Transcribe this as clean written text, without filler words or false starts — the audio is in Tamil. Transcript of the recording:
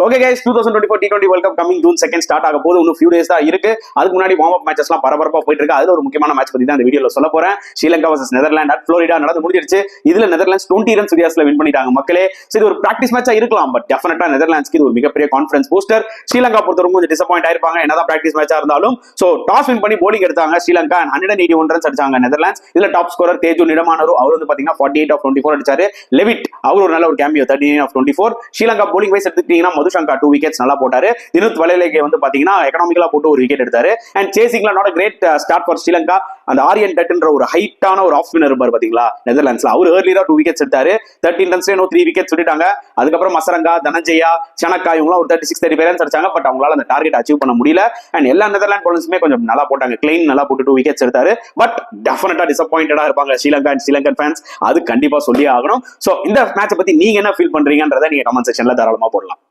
Okay guys, 2024 T20 world cup coming June 2 start ஆக போது. இன்னும் ஃபியூ டேஸ் தான் இருக்கு. அதுக்கு முன்னாடி வார்ம் அப் மேட்சஸ்லாம் பரபரப்பா போயிட்டு இருக்கு. அதுல ஒரு முக்கியமான மேட்ச் பத்தி தான் இந்த வீடியோல சொல்ல போறேன். Sri Lanka vs Netherlands at Florida நடந்து முடிஞ்சிருச்சு. இதுல நெதர்லாண்ட்ஸ் 20 ரன்ஸ் வித்தியாசத்துல வின் பண்ணிட்டாங்க மக்களே. இது ஒரு பிராக்டிஸ் மேட்சா இருக்கலாம், பட் டெஃபினட்டா நெதர்லாண்ட்ஸ்க்கு இது ஒரு மிகப்பெரிய கான்ஃபிடன்ஸ் பூஸ்டர். ஸ்ரீலங்கா பொறுத்தவரைக்கும் கொஞ்சம் டிசப்பாயிண்ட் ஆயிருப்பாங்க, என்னதான் பிராக்டிஸ் மேட்சா இருந்தாலும். சோ டாஸ் வின் பண்ணி போலிங் எடுத்தாங்க ஸ்ரீலங்கா. 181 ரன்ஸ் அடிச்சாங்க நெதர்லாண்ட்ஸ். இதுல டாப் ஸ்கோரர் தேஜு நிடமானரு, அவர் வந்து பாத்தீங்கன்னா 48 of 24 அடிச்சாரு. லெவிட் அவர் ஒரு நல்ல ஒரு cameo 39 of 24. Sri Lanka bowling wise எடுத்துக்கிட்டீங்கன்னா மதுசங்கா 2 விக்கெட்ஸ் நல்லா போட்டாரு. தினுத் வலையிலேயே வந்து பாத்தீங்கன்னா எக்கனாமிக்கலா போட்டு ஒரு விக்கெட் எடுத்தாரு. அண்ட் சேசிங்ல not great start for Sri Lanka. அந்த ஆரியன் டட்ன்ற ஒரு ஹைட்டான ஒரு ஆஃப் ஸ்பின்னர் இருப்பார் பாத்தீங்களா நெதர்லாண்ட்ஸ்ல, அவர் ஏர்லியா 2 விக்கெட்ஸ் எடுத்தாரு. 13 ரன்ஸ்ல 3 விக்கெட்ஸ் விட்டுட்டாங்க. அதுக்கப்புறம் மசரங்கா, தனஞ்சயா, சனக்கா இவங்க ஒரு 36-35 ரன்ஸ் அடிச்சாங்க. பட் அவங்களால அந்த டார்கெட் அச்சீவ் பண்ண முடியல. அண்ட் எல்லா நெதர்லாண்ட் பவுலர்ஸுமே கொஞ்சம் நல்லா போட்டாங்க. கிளைன் நல்லா போட்டு 2 விக்கெட்ஸ் எடுத்தாரு. பட் டெஃபினட்டா டிசப்பாயிண்டடா இருப்பாங்க ஸ்ரீலங்கா அண்ட் ஸ்ரீலங்கன் ஃபேன்ஸ், அது கண்டிப்பா சொல்லியே ஆகணும். சோ இந்த மேட்சை பத்தி நீங்க என்ன ஃபீல் பண்றீங்கன்றதை நீங்க கமெண்ட் செக்ஷன்ல தாராளமா போடலாம்.